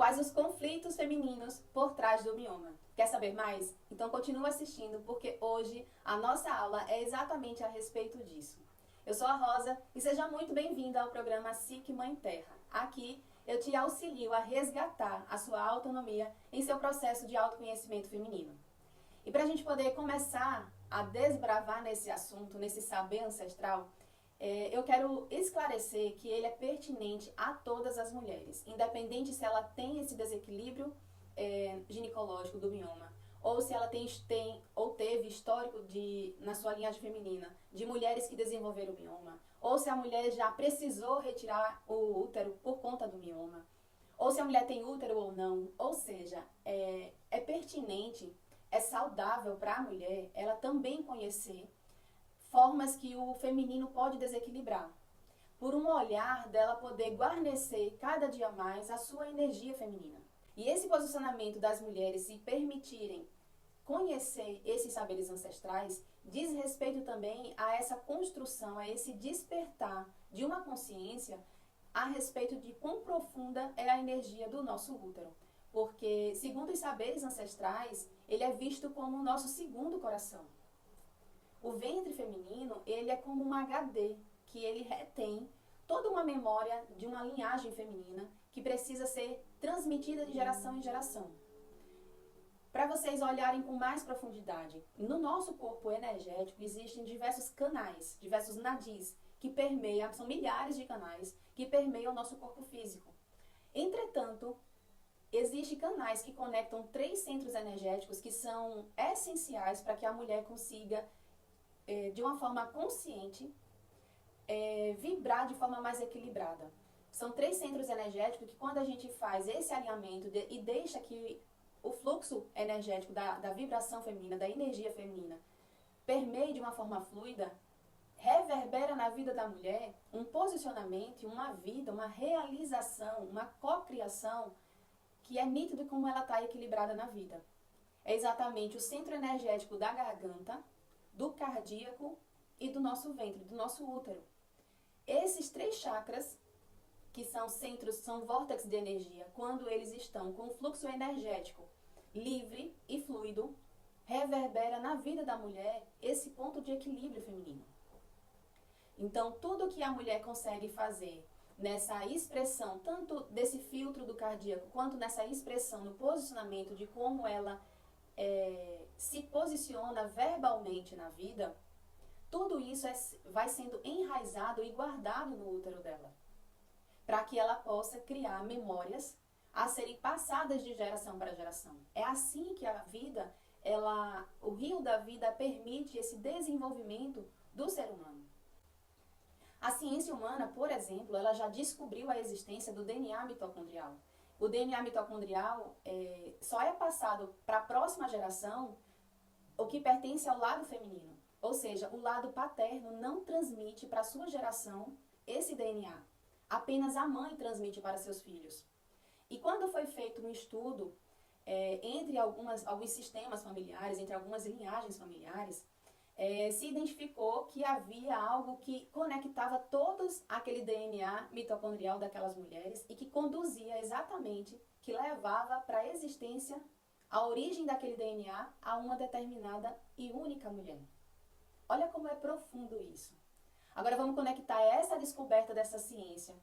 Quais os conflitos femininos por trás do mioma? Quer saber mais? Então continua assistindo, porque hoje a nossa aula é exatamente a respeito disso. Eu sou a Rosa e seja muito bem-vinda ao programa SIC Mãe Terra. Aqui eu te auxilio a resgatar a sua autonomia em seu processo de autoconhecimento feminino. E para a gente poder começar a desbravar nesse assunto, nesse saber ancestral, eu quero esclarecer que ele é pertinente a todas as mulheres, independente se ela tem esse desequilíbrio ginecológico do mioma, ou se ela tem ou teve histórico na sua linhagem feminina de mulheres que desenvolveram o mioma, ou se a mulher já precisou retirar o útero por conta do mioma, ou se a mulher tem útero ou não. Ou seja, é pertinente, é saudável para a mulher ela também conhecer formas que o feminino pode desequilibrar, por um olhar dela poder guarnecer cada dia mais a sua energia feminina. E esse posicionamento das mulheres se permitirem conhecer esses saberes ancestrais diz respeito também a essa construção, a esse despertar de uma consciência a respeito de quão profunda é a energia do nosso útero. Porque, segundo os saberes ancestrais, ele é visto como o nosso segundo coração. O ventre feminino, ele é como um HD, que ele retém toda uma memória de uma linhagem feminina que precisa ser transmitida de geração em geração. Para vocês olharem com mais profundidade, no nosso corpo energético existem diversos canais, diversos nadis, que permeiam, são milhares de canais, que permeiam o nosso corpo físico. Entretanto, existem canais que conectam 3 centros energéticos que são essenciais para que a mulher consiga de uma forma consciente, vibrar de forma mais equilibrada. São 3 centros energéticos que, quando a gente faz esse alinhamento e deixa que o fluxo energético da vibração feminina, da energia feminina, permeie de uma forma fluida, reverbera na vida da mulher um posicionamento, uma vida, uma realização, uma cocriação que é nítido como ela está equilibrada na vida. É exatamente o centro energético da garganta, do cardíaco e do nosso ventre, do nosso útero. Esses 3 chakras, que são centros, são vórtices de energia, quando eles estão com o fluxo energético livre e fluido, reverbera na vida da mulher esse ponto de equilíbrio feminino. Então, tudo que a mulher consegue fazer nessa expressão, tanto desse filtro do cardíaco, quanto nessa expressão, no posicionamento de como ela se posiciona verbalmente na vida, tudo isso vai sendo enraizado e guardado no útero dela, para que ela possa criar memórias a serem passadas de geração para geração. É assim que a vida, o rio da vida permite esse desenvolvimento do ser humano. A ciência humana, por exemplo, ela já descobriu a existência do DNA mitocondrial. O DNA mitocondrial só é passado para a próxima geração o que pertence ao lado feminino. Ou seja, o lado paterno não transmite para a sua geração esse DNA. Apenas a mãe transmite para seus filhos. E quando foi feito um estudo entre alguns sistemas familiares, entre algumas linhagens familiares, se identificou que havia algo que conectava todos aquele DNA mitocondrial daquelas mulheres e que conduzia exatamente, que levava para a existência, a origem daquele DNA a uma determinada e única mulher. Olha como é profundo isso. Agora vamos conectar essa descoberta dessa ciência,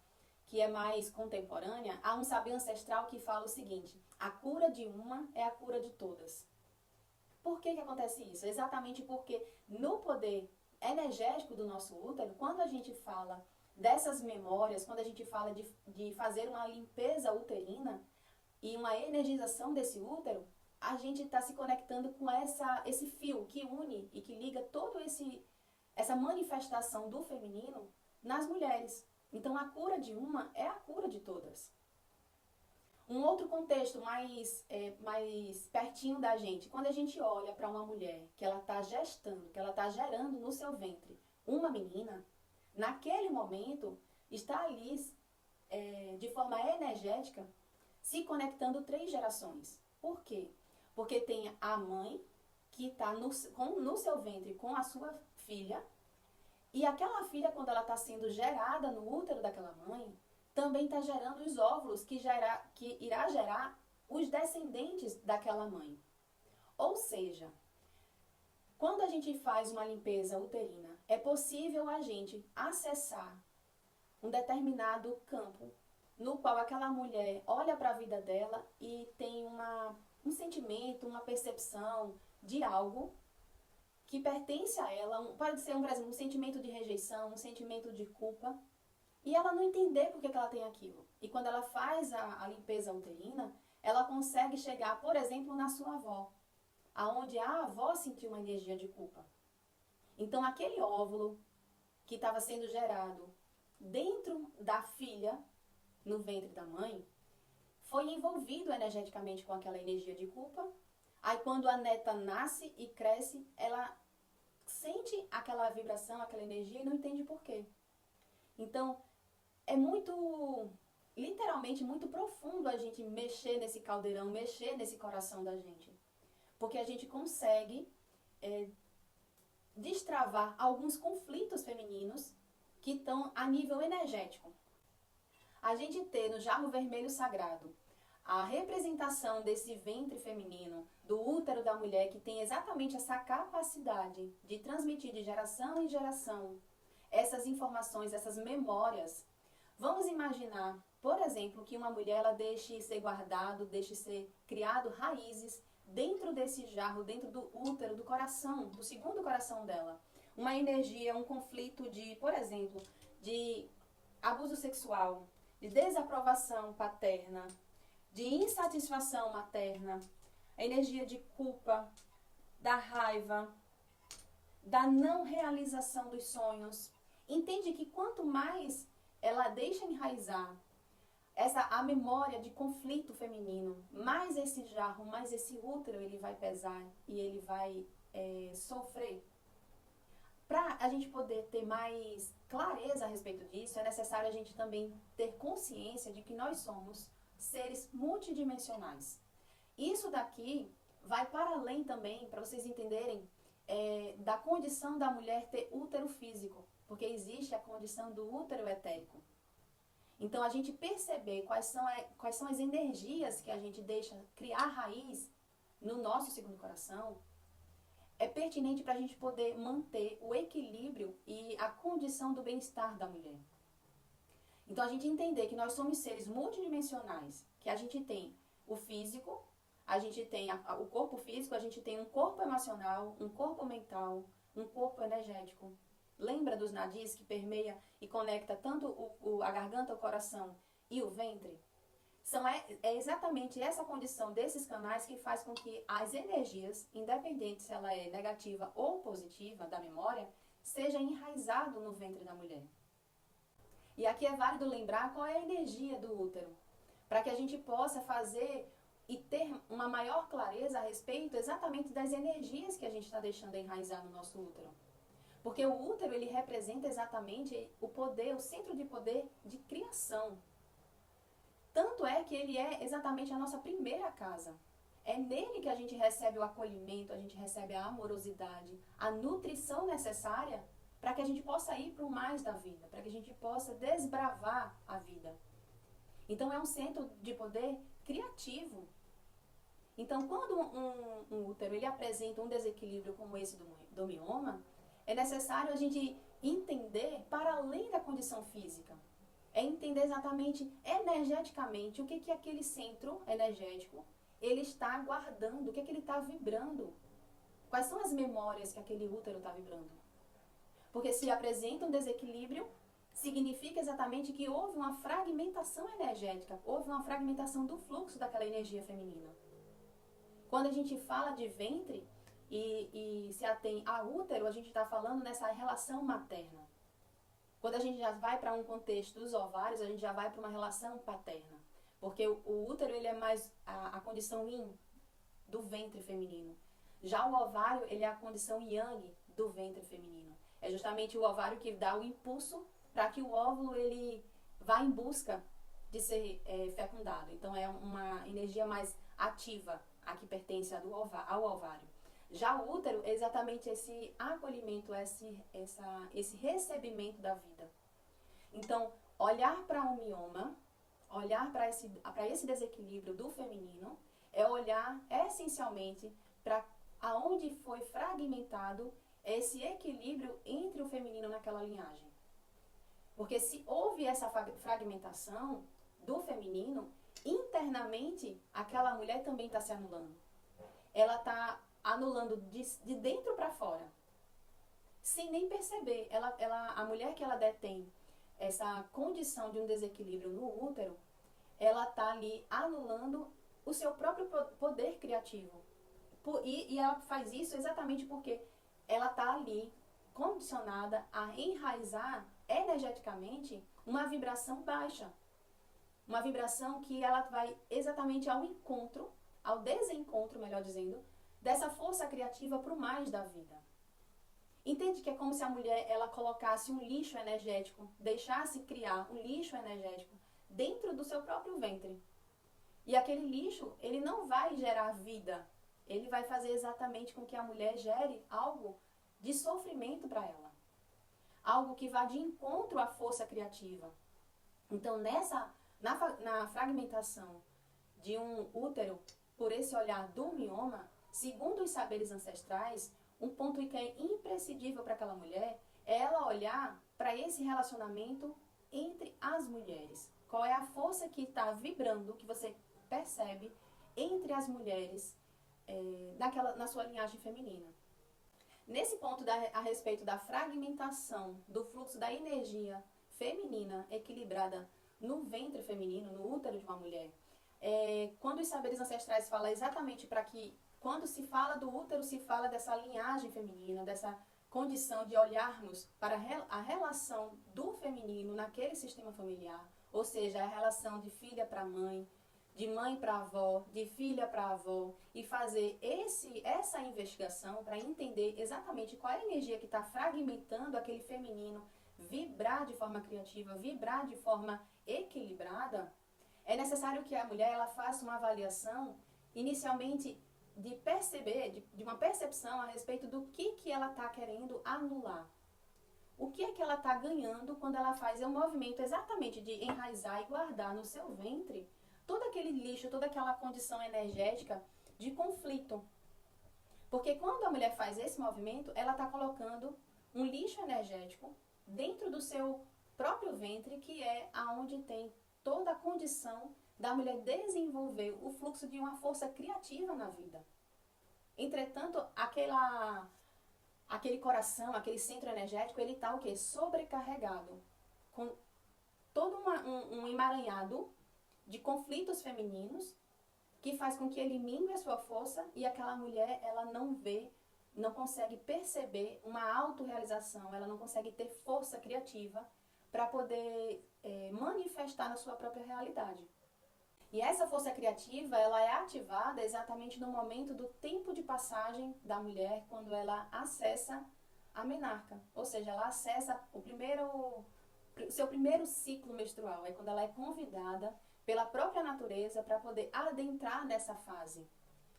que é mais contemporânea, a um saber ancestral que fala o seguinte: a cura de uma é a cura de todas. Por que acontece isso? Exatamente porque no poder energético do nosso útero, quando a gente fala dessas memórias, quando a gente fala de fazer uma limpeza uterina e uma energização desse útero, a gente está se conectando com esse fio que une e que liga todo essa manifestação do feminino nas mulheres. Então, a cura de uma é a cura de todas. Um outro contexto mais pertinho da gente, quando a gente olha para uma mulher que ela está gestando, que ela está gerando no seu ventre uma menina, naquele momento está ali de forma energética se conectando 3 gerações. Por quê? Porque tem a mãe que está no seu ventre com a sua filha, e aquela filha, quando ela está sendo gerada no útero daquela mãe, também está gerando os óvulos que irá gerar os descendentes daquela mãe. Ou seja, quando a gente faz uma limpeza uterina, é possível a gente acessar um determinado campo no qual aquela mulher olha para a vida dela e tem um sentimento, uma percepção de algo que pertence a ela, pode ser, por exemplo, um sentimento de rejeição, um sentimento de culpa, e ela não entender por que ela tem aquilo. E quando ela faz a limpeza uterina, ela consegue chegar, por exemplo, na sua avó, aonde a avó sentiu uma energia de culpa. Então, aquele óvulo que estava sendo gerado dentro da filha, no ventre da mãe, foi envolvido energeticamente com aquela energia de culpa. Aí, quando a neta nasce e cresce, ela sente aquela vibração, aquela energia e não entende por quê. Então, é literalmente muito profundo a gente mexer nesse caldeirão, mexer nesse coração da gente. Porque a gente consegue destravar alguns conflitos femininos que estão a nível energético. A gente ter no jarro vermelho sagrado a representação desse ventre feminino, do útero da mulher, que tem exatamente essa capacidade de transmitir de geração em geração essas informações, essas memórias. Vamos imaginar, por exemplo, que uma mulher ela deixe ser guardado, deixe ser criado raízes dentro desse jarro, dentro do útero, do coração, do segundo coração dela. Uma energia, um conflito de, por exemplo, de abuso sexual, de desaprovação paterna, de insatisfação materna, a energia de culpa, da raiva, da não realização dos sonhos. Entende que quanto mais ela deixa enraizar a memória de conflito feminino, mais esse jarro, mais esse útero ele vai pesar e ele vai sofrer. Para a gente poder ter mais clareza a respeito disso, é necessário a gente também ter consciência de que nós somos seres multidimensionais. Isso daqui vai para além também, para vocês entenderem, da condição da mulher ter útero físico, porque existe a condição do útero etérico. Então, a gente perceber quais são as energias que a gente deixa criar raiz no nosso segundo coração, é pertinente para a gente poder manter o equilíbrio e a condição do bem-estar da mulher. Então, a gente entender que nós somos seres multidimensionais, que a gente tem o físico, a gente tem o corpo físico, a gente tem um corpo emocional, um corpo mental, um corpo energético. Lembra dos nadis que permeia e conecta tanto a garganta, o coração e o ventre? É exatamente essa condição desses canais que faz com que as energias, independente se ela é negativa ou positiva da memória, seja enraizado no ventre da mulher. E aqui é válido lembrar qual é a energia do útero, para que a gente possa fazer e ter uma maior clareza a respeito exatamente das energias que a gente está deixando enraizar no nosso útero. Porque o útero, ele representa exatamente o poder, o centro de poder de criação. Tanto é que ele é exatamente a nossa primeira casa. É nele que a gente recebe o acolhimento, a gente recebe a amorosidade, a nutrição necessária para que a gente possa ir para o mais da vida, para que a gente possa desbravar a vida. Então, é um centro de poder criativo. Então, quando um útero ele apresenta um desequilíbrio como esse do mioma, é necessário a gente entender para além da condição física. É entender exatamente energeticamente o que aquele centro energético ele está guardando, o que ele está vibrando. Quais são as memórias que aquele útero está vibrando. Porque se apresenta um desequilíbrio, significa exatamente que houve uma fragmentação energética, houve uma fragmentação do fluxo daquela energia feminina. Quando a gente fala de ventre e se atém a útero, a gente está falando nessa relação materna. Quando a gente já vai para um contexto dos ovários, a gente já vai para uma relação paterna. Porque o útero ele é mais a condição yin do ventre feminino. Já o ovário ele é a condição yang do ventre feminino. É justamente o ovário que dá o impulso para que o óvulo ele vá em busca de ser fecundado. Então é uma energia mais ativa, a que pertence ao ovário. Já o útero é exatamente esse acolhimento, esse recebimento da vida. Então, olhar para o mioma, olhar para esse desequilíbrio do feminino, é olhar essencialmente para aonde foi fragmentado esse equilíbrio entre o feminino naquela linhagem. Porque se houve essa fragmentação do feminino, internamente aquela mulher também está se anulando. Ela está anulando de dentro para fora, sem nem perceber. A mulher que ela detém essa condição de um desequilíbrio no útero, ela está ali anulando o seu próprio poder criativo. E ela faz isso exatamente porque ela está ali condicionada a enraizar energeticamente uma vibração baixa. Uma vibração que ela vai exatamente ao encontro, ao desencontro, melhor dizendo, dessa força criativa para o mais da vida. Entende que é como se a mulher ela colocasse um lixo energético, deixasse criar um lixo energético dentro do seu próprio ventre. E aquele lixo, ele não vai gerar vida. Ele vai fazer exatamente com que a mulher gere algo de sofrimento para ela. Algo que vá de encontro à força criativa. Então, na fragmentação de um útero, por esse olhar do mioma, segundo os saberes ancestrais, um ponto que é imprescindível para aquela mulher é ela olhar para esse relacionamento entre as mulheres. Qual é a força que está vibrando, que você percebe entre as mulheres na sua linhagem feminina. Nesse ponto a respeito da fragmentação do fluxo da energia feminina equilibrada no ventre feminino, no útero de uma mulher, quando os saberes ancestrais falam exatamente para que, quando se fala do útero, se fala dessa linhagem feminina, dessa condição de olharmos para a relação do feminino naquele sistema familiar, ou seja, a relação de filha para mãe, de mãe para avó, de filha para avó, e fazer essa investigação para entender exatamente qual é a energia que está fragmentando aquele feminino vibrar de forma criativa, vibrar de forma equilibrada. É necessário que a mulher ela faça uma avaliação, inicialmente, de perceber, de uma percepção a respeito do que ela está querendo anular. O que é que ela está ganhando quando ela faz um movimento exatamente de enraizar e guardar no seu ventre todo aquele lixo, toda aquela condição energética de conflito. Porque quando a mulher faz esse movimento, ela está colocando um lixo energético dentro do seu próprio ventre, que é aonde tem toda a condição da mulher desenvolver o fluxo de uma força criativa na vida. Entretanto, aquele coração, aquele centro energético, ele está o quê? Sobrecarregado, com todo um emaranhado de conflitos femininos, que faz com que ele mingue a sua força e aquela mulher, ela não consegue perceber uma autorrealização, ela não consegue ter força criativa para poder manifestar na sua própria realidade. E essa força criativa, ela é ativada exatamente no momento do tempo de passagem da mulher, quando ela acessa a menarca, ou seja, ela acessa o seu primeiro ciclo menstrual, é quando ela é convidada pela própria natureza para poder adentrar nessa fase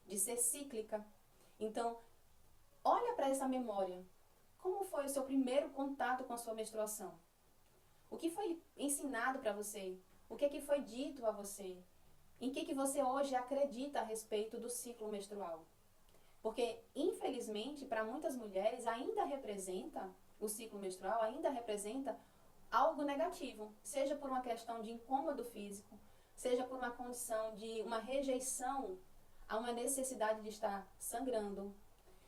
de ser cíclica. Então, olha para essa memória. Como foi o seu primeiro contato com a sua menstruação? O que foi ensinado para você? O que foi dito a você? Em que você hoje acredita a respeito do ciclo menstrual? Porque, infelizmente, para muitas mulheres ainda representa, o ciclo menstrual ainda representa algo negativo, seja por uma questão de incômodo físico, seja por uma condição de uma rejeição a uma necessidade de estar sangrando.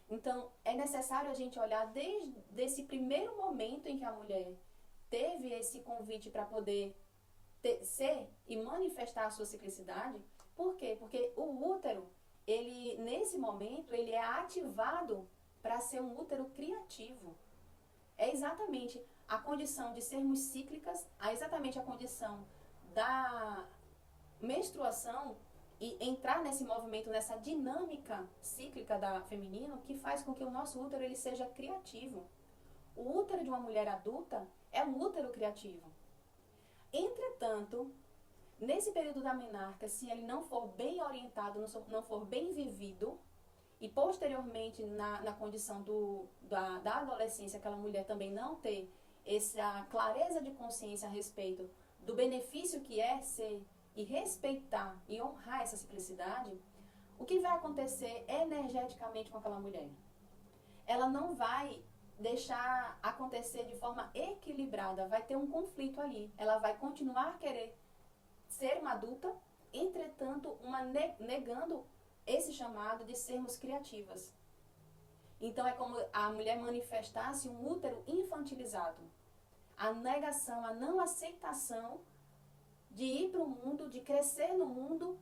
Então, é necessário a gente olhar desde esse primeiro momento em que a mulher teve esse convite para poder ser e manifestar a sua ciclicidade. Por quê? Porque o útero, ele, nesse momento, ele é ativado para ser um útero criativo. É exatamente a condição de sermos cíclicas, exatamente a condição da menstruação e entrar nesse movimento, nessa dinâmica cíclica da feminino, que faz com que o nosso útero ele seja criativo. O útero de uma mulher adulta é um útero criativo. Entretanto, nesse período da menarca, se ele não for bem orientado, não for bem vivido, e posteriormente na condição da adolescência, aquela mulher também não ter essa clareza de consciência a respeito do benefício que é ser e respeitar e honrar essa simplicidade, o que vai acontecer energeticamente com aquela mulher? Ela não vai deixar acontecer de forma equilibrada, vai ter um conflito ali. Ela vai continuar a querer ser uma adulta, entretanto, negando esse chamado de sermos criativas. Então é como a mulher manifestasse um útero infantilizado. A negação, a não aceitação de ir para o mundo, de crescer no mundo,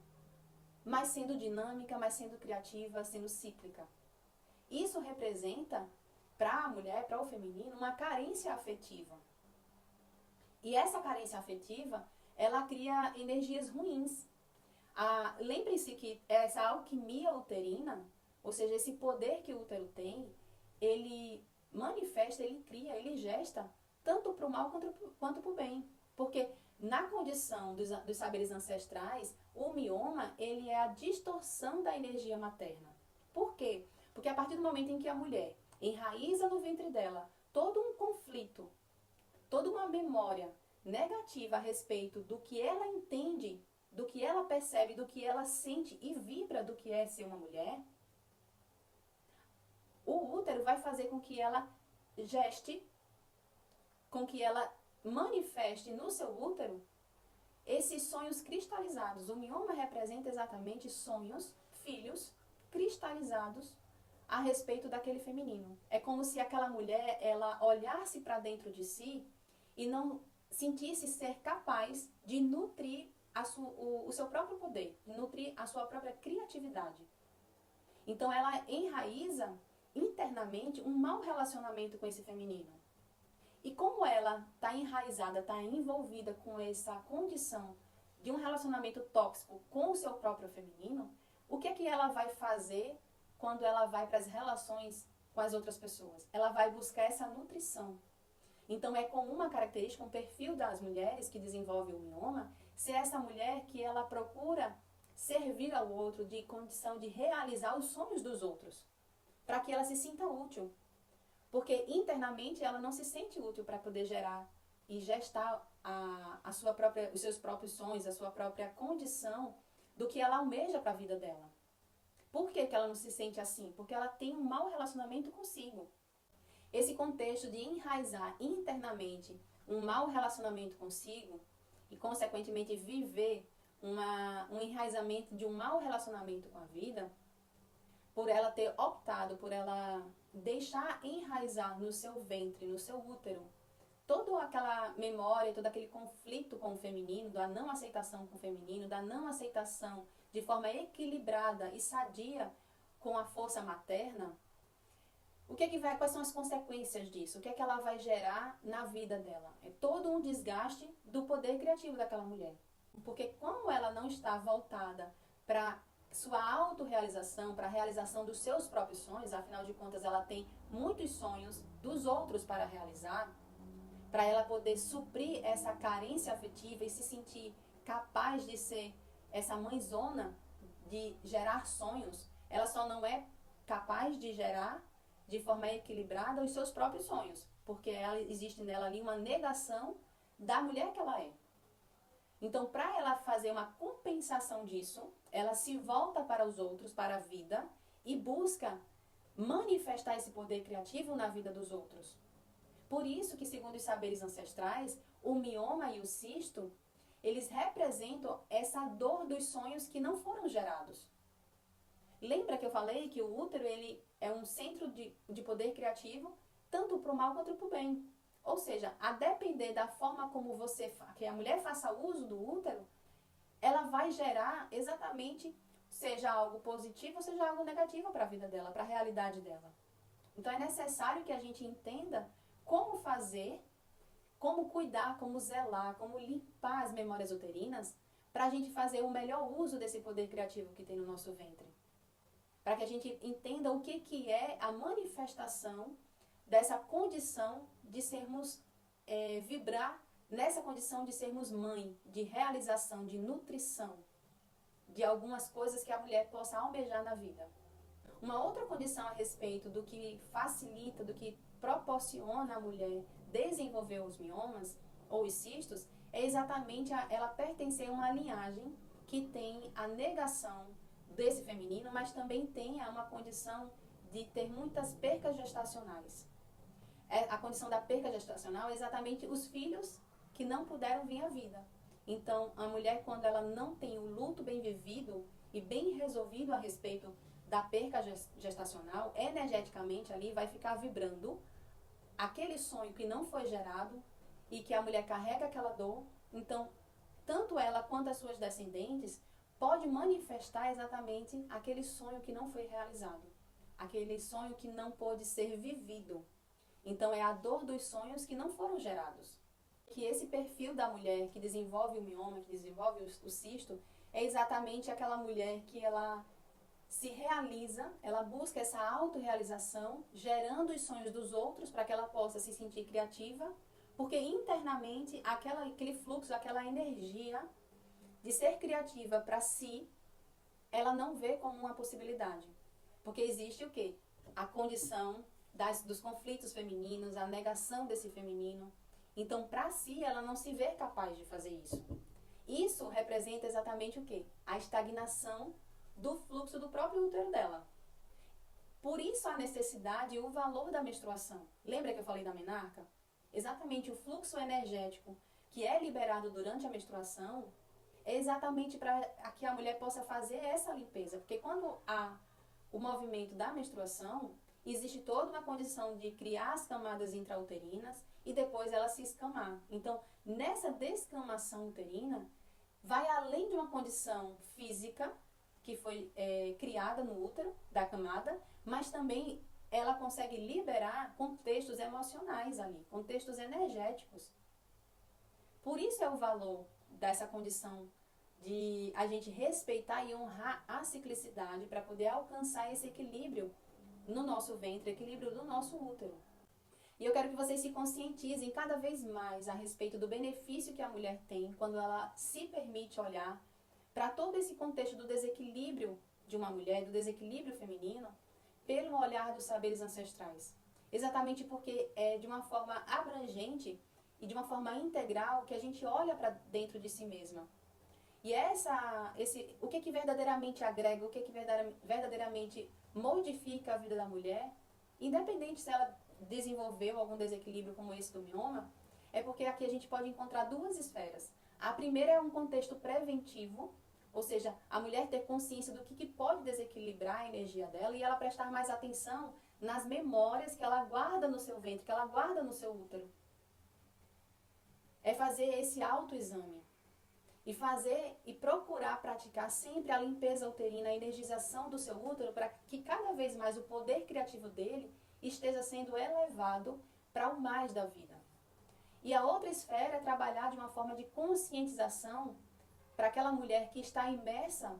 mas sendo dinâmica, mas sendo criativa, sendo cíclica. Isso representa, para a mulher, para o feminino, uma carência afetiva. E essa carência afetiva, ela cria energias ruins. Lembre-se que essa alquimia uterina, ou seja, esse poder que o útero tem, ele manifesta, ele cria, ele gesta, tanto para o mal quanto para o bem. Porque na condição dos saberes ancestrais, o mioma, ele é a distorção da energia materna. Por quê? Porque a partir do momento em que a mulher enraiza no ventre dela todo um conflito, toda uma memória negativa a respeito do que ela entende, do que ela percebe, do que ela sente e vibra do que é ser uma mulher, o útero vai fazer com que ela geste, com que ela manifeste no seu útero esses sonhos cristalizados. O mioma representa exatamente sonhos, filhos, cristalizados a respeito daquele feminino. É como se aquela mulher, ela olhasse para dentro de si e não sentisse ser capaz de nutrir o seu próprio poder, de nutrir a sua própria criatividade. Então ela enraiza internamente um mau relacionamento com esse feminino. E como ela está enraizada, está envolvida com essa condição de um relacionamento tóxico com o seu próprio feminino, o que é que ela vai fazer quando ela vai para as relações com as outras pessoas? Ela vai buscar essa nutrição. Então é comum uma característica, um perfil das mulheres que desenvolve o mioma, ser essa mulher que ela procura servir ao outro, de condição de realizar os sonhos dos outros, para que ela se sinta útil. Porque internamente ela não se sente útil para poder gerar e gestar os seus próprios sonhos, a sua própria condição do que ela almeja para a vida dela. Por que ela não se sente assim? Porque ela tem um mau relacionamento consigo. Esse contexto de enraizar internamente um mau relacionamento consigo e, consequentemente, viver um enraizamento de um mau relacionamento com a vida, por ela ter optado, por ela deixar enraizar no seu ventre, no seu útero, toda aquela memória, todo aquele conflito com o feminino, da não aceitação com o feminino, da não aceitação de forma equilibrada e sadia com a força materna, quais são as consequências disso? O que é que ela vai gerar na vida dela? É todo um desgaste do poder criativo daquela mulher. Porque como ela não está voltada para sua autorrealização, para a realização dos seus próprios sonhos, afinal de contas ela tem muitos sonhos dos outros para realizar, para ela poder suprir essa carência afetiva e se sentir capaz de ser essa mãezona, de gerar sonhos, ela só não é capaz de gerar de forma equilibrada os seus próprios sonhos, porque existe nela ali uma negação da mulher que ela é. Então, para ela fazer uma compensação disso, ela se volta para os outros, para a vida, e busca manifestar esse poder criativo na vida dos outros. Por isso que, segundo os saberes ancestrais, o mioma e o cisto, eles representam essa dor dos sonhos que não foram gerados. Lembra que eu falei que o útero ele é um centro de poder criativo, tanto para o mal quanto para o bem. Ou seja, a depender da forma como que a mulher faça uso do útero, ela vai gerar exatamente, seja algo positivo ou seja algo negativo para a vida dela, para a realidade dela. Então é necessário que a gente entenda como fazer, como cuidar, como zelar, como limpar as memórias uterinas, para a gente fazer o melhor uso desse poder criativo que tem no nosso ventre. Para que a gente entenda o que é a manifestação dessa condição de sermos, vibrar nessa condição de sermos mãe, de realização, de nutrição, de algumas coisas que a mulher possa almejar na vida. Uma outra condição a respeito do que facilita, do que proporciona à mulher desenvolveu os miomas ou os cistos é exatamente ela pertencer a uma linhagem que tem a negação desse feminino, mas também tem uma condição de ter muitas percas gestacionais. A condição da perca gestacional é exatamente os filhos que não puderam vir à vida. Então, a mulher, quando ela não tem o luto bem vivido e bem resolvido a respeito da perca gestacional, energeticamente ali vai ficar vibrando aquele sonho que não foi gerado e que a mulher carrega aquela dor. Então, tanto ela quanto as suas descendentes pode manifestar exatamente aquele sonho que não foi realizado, aquele sonho que não pôde ser vivido. Então, é a dor dos sonhos que não foram gerados. Que esse perfil da mulher que desenvolve o mioma, que desenvolve o cisto, é exatamente aquela mulher que ela se realiza, ela busca essa autorrealização, gerando os sonhos dos outros para que ela possa se sentir criativa, porque internamente aquele fluxo, aquela energia de ser criativa para si, ela não vê como uma possibilidade. Porque existe o quê? A condição dos conflitos femininos, a negação desse feminino. Então, para si, ela não se vê capaz de fazer isso. Isso representa exatamente o quê? A estagnação do fluxo do próprio útero dela. Por isso, a necessidade e o valor da menstruação. Lembra que eu falei da menarca? Exatamente o fluxo energético que é liberado durante a menstruação é exatamente para que a mulher possa fazer essa limpeza. Porque quando há o movimento da menstruação, existe toda uma condição de criar as camadas intrauterinas e depois ela se escamar. Então, nessa descamação uterina, vai além de uma condição física que foi criada no útero, da camada, mas também ela consegue liberar contextos emocionais ali, contextos energéticos. Por isso é o valor dessa condição de a gente respeitar e honrar a ciclicidade para poder alcançar esse equilíbrio no nosso ventre, equilíbrio do nosso útero. E eu quero que vocês se conscientizem cada vez mais a respeito do benefício que a mulher tem quando ela se permite olhar para todo esse contexto do desequilíbrio de uma mulher, do desequilíbrio feminino, pelo olhar dos saberes ancestrais. Exatamente porque é de uma forma abrangente e de uma forma integral que a gente olha para dentro de si mesma. E o que verdadeiramente agrega, o que verdadeiramente modifica a vida da mulher, independente se ela desenvolveu algum desequilíbrio como esse do mioma, é porque aqui a gente pode encontrar duas esferas. A primeira é um contexto preventivo, ou seja, a mulher ter consciência do que pode desequilibrar a energia dela e ela prestar mais atenção nas memórias que ela guarda no seu ventre, que ela guarda no seu útero. É fazer esse autoexame. E procurar praticar sempre a limpeza uterina, a energização do seu útero, para que cada vez mais o poder criativo dele esteja sendo elevado para o mais da vida. E a outra esfera é trabalhar de uma forma de conscientização para aquela mulher que está imersa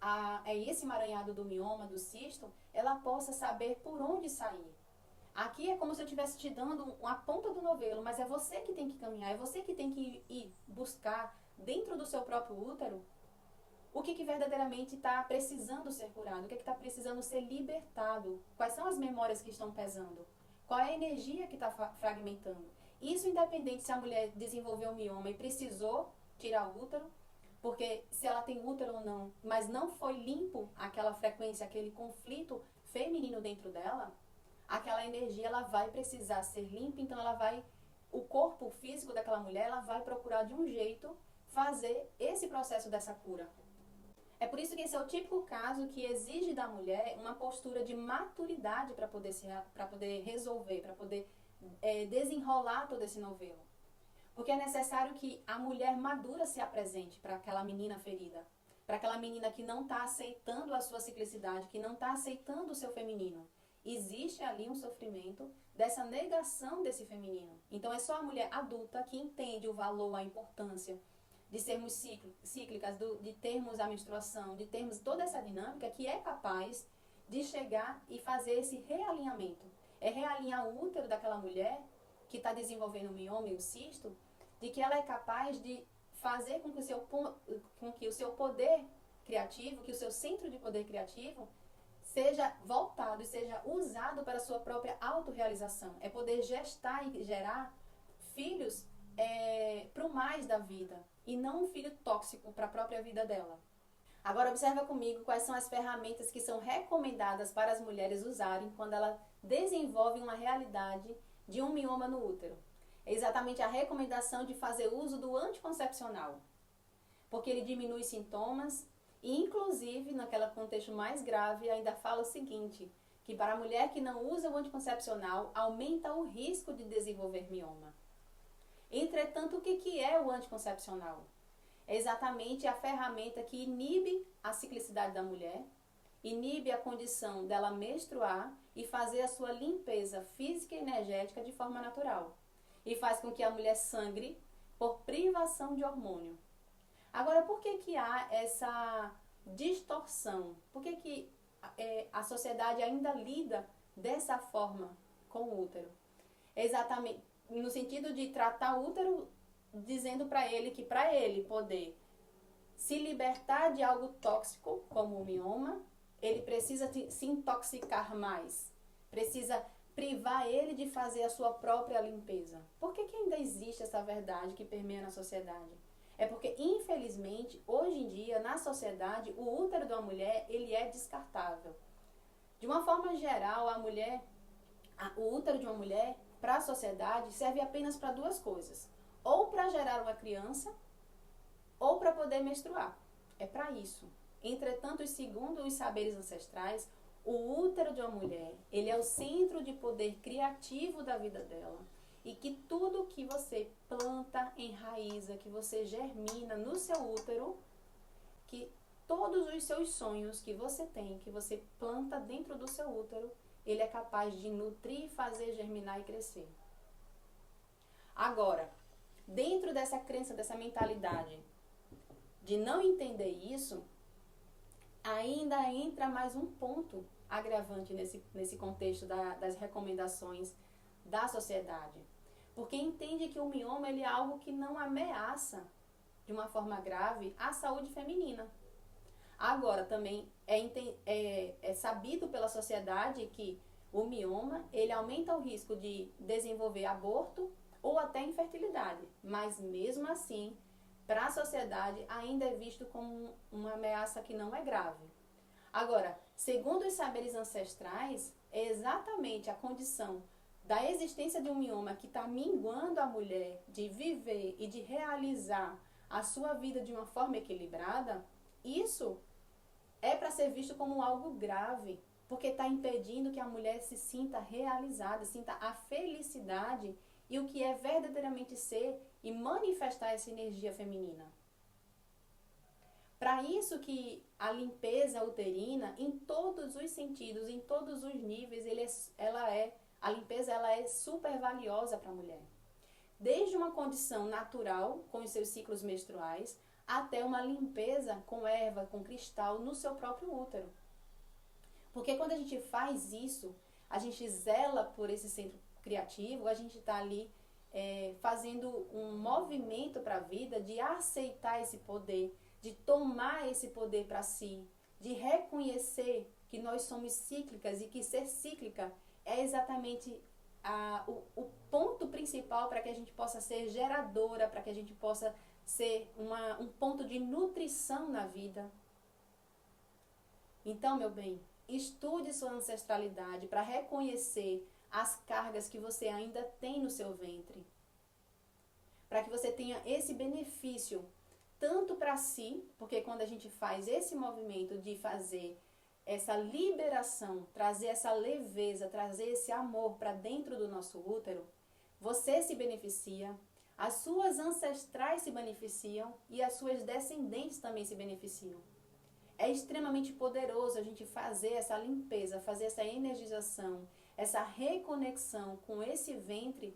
a esse emaranhado do mioma, do cisto, ela possa saber por onde sair. Aqui é como se eu estivesse te dando uma ponta do novelo, mas é você que tem que caminhar, é você que tem que ir buscar dentro do seu próprio útero o que verdadeiramente está precisando ser curado, o que está precisando ser libertado, quais são as memórias que estão pesando, qual é a energia que está fragmentando. Isso independente se a mulher desenvolveu um mioma e precisou tirar o útero, porque se ela tem útero ou não, mas não foi limpo aquela frequência, aquele conflito feminino dentro dela, aquela energia ela vai precisar ser limpa, então o corpo físico daquela mulher, ela vai procurar de um jeito fazer esse processo dessa cura. É por isso que esse é o típico caso que exige da mulher uma postura de maturidade para poder resolver, para poder desenrolar todo esse novelo. Porque é necessário que a mulher madura se apresente para aquela menina ferida, para aquela menina que não está aceitando a sua ciclicidade, que não está aceitando o seu feminino. Existe ali um sofrimento dessa negação desse feminino. Então é só a mulher adulta que entende o valor, a importância de sermos cíclicas, de termos a menstruação, de termos toda essa dinâmica, que é capaz de chegar e fazer esse realinhamento. É realinhar o útero daquela mulher que está desenvolvendo o mioma e o cisto, de que ela é capaz de fazer com que o seu poder criativo, que o seu centro de poder criativo seja voltado e seja usado para a sua própria autorrealização. É poder gestar e gerar filhos para o mais da vida e não um filho tóxico para a própria vida dela. Agora observa comigo quais são as ferramentas que são recomendadas para as mulheres usarem quando ela desenvolve uma realidade de um mioma no útero. É exatamente a recomendação de fazer uso do anticoncepcional, porque ele diminui sintomas e, inclusive, naquele contexto mais grave, ainda fala o seguinte, que para a mulher que não usa o anticoncepcional, aumenta o risco de desenvolver mioma. Entretanto, o que é o anticoncepcional? É exatamente a ferramenta que inibe a ciclicidade da mulher, inibe a condição dela menstruar e fazer a sua limpeza física e energética de forma natural. E faz com que a mulher sangre por privação de hormônio. Agora, por que há essa distorção? Por que a sociedade ainda lida dessa forma com o útero? É exatamente no sentido de tratar o útero dizendo para ele que para ele poder se libertar de algo tóxico, como o mioma, ele precisa se intoxicar mais. Precisa privar ele de fazer a sua própria limpeza. Por que ainda existe essa verdade que permeia na sociedade? É porque, infelizmente, hoje em dia, na sociedade, o útero de uma mulher, ele é descartável. De uma forma geral, o útero de uma mulher, para a sociedade, serve apenas para duas coisas. Ou para gerar uma criança, ou para poder menstruar. É para isso. Entretanto, segundo os saberes ancestrais, o útero de uma mulher, ele é o centro de poder criativo da vida dela. E que tudo que você planta, enraiza, que você germina no seu útero, que todos os seus sonhos que você tem, que você planta dentro do seu útero, ele é capaz de nutrir, fazer germinar e crescer. Agora, dentro dessa crença, dessa mentalidade de não entender isso, ainda entra mais um ponto agravante nesse contexto das recomendações da sociedade. Porque entende que o mioma ele é algo que não ameaça de uma forma grave a saúde feminina. Agora, também é sabido pela sociedade que o mioma ele aumenta o risco de desenvolver aborto ou até infertilidade. Mas mesmo assim, para a sociedade ainda é visto como uma ameaça que não é grave. Agora, segundo os saberes ancestrais, é exatamente a condição da existência de um mioma que está minguando a mulher de viver e de realizar a sua vida de uma forma equilibrada, isso é para ser visto como algo grave, porque está impedindo que a mulher se sinta realizada, sinta a felicidade e o que é verdadeiramente ser e manifestar essa energia feminina. Para isso que a limpeza uterina, em todos os sentidos, em todos os níveis, a limpeza ela é super valiosa para a mulher. Desde uma condição natural, com os seus ciclos menstruais, até uma limpeza com erva, com cristal, no seu próprio útero. Porque quando a gente faz isso, a gente zela por esse centro criativo, a gente está ali fazendo um movimento para a vida de aceitar esse poder, de tomar esse poder para si, de reconhecer que nós somos cíclicas e que ser cíclica é exatamente o ponto principal para que a gente possa ser geradora, para que a gente possa ser um ponto de nutrição na vida. Então, meu bem, estude sua ancestralidade para reconhecer as cargas que você ainda tem no seu ventre. Para que você tenha esse benefício tanto para si, porque quando a gente faz esse movimento de fazer essa liberação, trazer essa leveza, trazer esse amor para dentro do nosso útero, você se beneficia, as suas ancestrais se beneficiam e as suas descendentes também se beneficiam. É extremamente poderoso a gente fazer essa limpeza, fazer essa energização, essa reconexão com esse ventre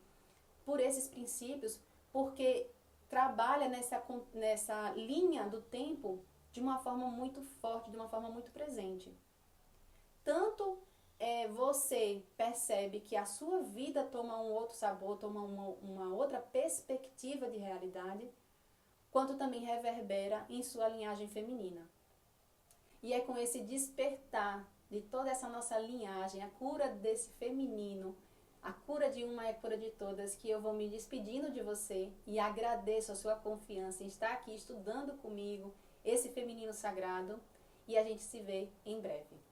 por esses princípios, porque trabalha nessa linha do tempo de uma forma muito forte, de uma forma muito presente. Tanto você percebe que a sua vida toma um outro sabor, toma uma outra perspectiva de realidade, quanto também reverbera em sua linhagem feminina. E é com esse despertar de toda essa nossa linhagem, a cura desse feminino, A cura de uma é a cura de todas, que eu vou me despedindo de você e agradeço a sua confiança em estar aqui estudando comigo esse feminino sagrado e a gente se vê em breve.